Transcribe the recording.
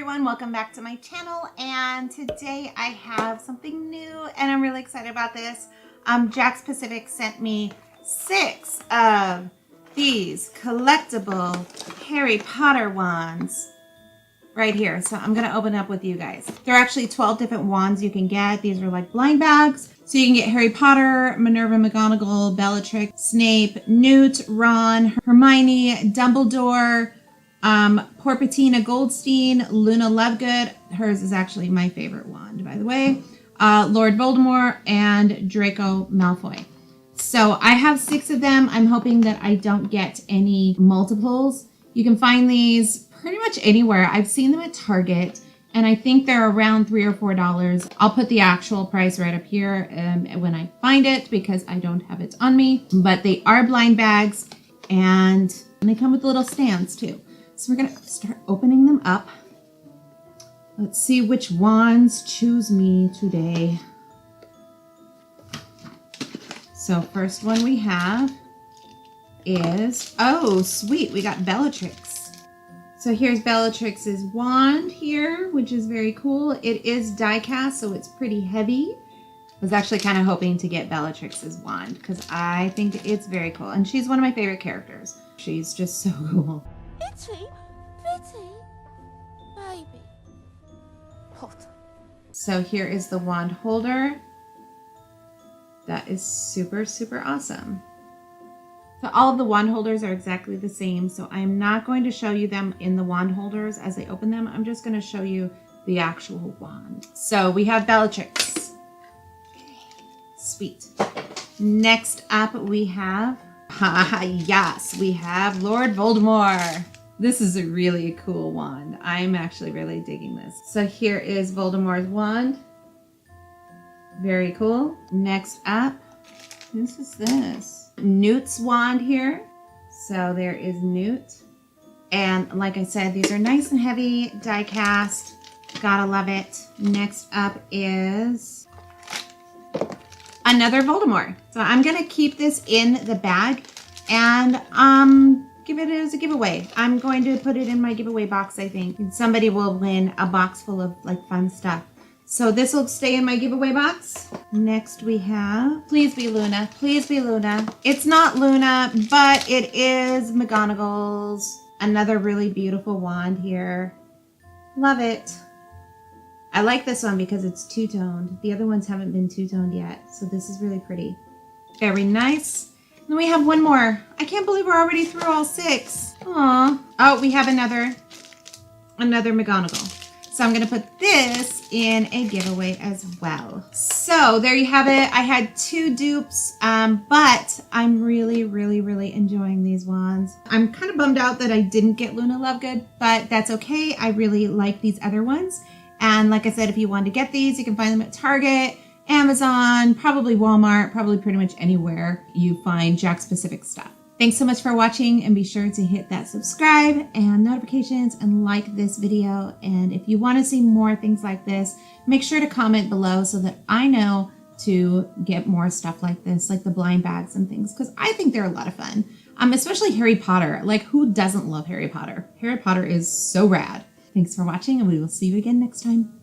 everyone, welcome back to my channel, and today I have something new and I'm really excited about this. Jakks Pacific sent me 6 of these collectible Harry Potter wands right here. So I'm gonna open up with you guys. There are actually 12 different wands you can get. These are like blind bags. So you can get Harry Potter, Minerva McGonagall, Bellatrix, Snape, Newt, Ron, Hermione, Dumbledore, Porpatina Goldstein, Luna Lovegood. Hers is actually my favorite wand, by the way. Lord Voldemort and Draco Malfoy. So I have 6 of them. I'm hoping that I don't get any multiples. You can find these pretty much anywhere. I've seen them at Target, and I think they're around $3 or $4. I'll put the actual price right up here when I find it because I don't have it on me. But they are blind bags, and they come with little stands too. So we're gonna start opening them up. Let's see which wands choose me today. So first one we have is, oh sweet, we got Bellatrix. So here's Bellatrix's wand here, which is very cool. It is die cast, so it's pretty heavy. I was actually kind of hoping to get Bellatrix's wand because I think it's very cool. And she's one of my favorite characters. She's just so cool. Bitty, baby. Hot. So here is the wand holder. That is super, super awesome. So all of the wand holders are exactly the same. So I'm not going to show you them in the wand holders as I open them. I'm just going to show you the actual wand. So we have Bellatrix. Sweet. Next up we have, yes, we have Lord Voldemort. This is a really cool wand. I'm actually really digging this. So here is Voldemort's wand. Very cool. Next up, this is this. Newt's wand here. So there is Newt. And like I said, these are nice and heavy, die cast. Gotta love it. Next up is another Voldemort. So I'm gonna keep this in the bag and give it as a giveaway. I'm going to put it in my giveaway box, I think. And somebody will win a box full of like fun stuff. So this will stay in my giveaway box. Next we have, please be Luna, please be Luna. It's not Luna, but it is McGonagall's. Another really beautiful wand here. Love it. I like this one because it's two-toned. The other ones haven't been two-toned yet, so this is really pretty. Very nice. Then we have one more. I can't believe we're already through all 6. Aw. Oh, we have another McGonagall. So I'm going to put this in a giveaway as well. So there you have it. I had 2 dupes, but I'm really, really, really enjoying these wands. I'm kind of bummed out that I didn't get Luna Lovegood, but that's okay. I really like these other ones. And like I said, if you want to get these, you can find them at Target, Amazon, probably Walmart, probably pretty much anywhere you find Jakks Pacific stuff. Thanks so much for watching, and be sure to hit that subscribe and notifications and like this video. And if you want to see more things like this, make sure to comment below so that I know to get more stuff like this, like the blind bags and things, because I think they're a lot of fun. Especially Harry Potter. Like, who doesn't love Harry Potter? Harry Potter is so rad. Thanks for watching, and we will see you again next time.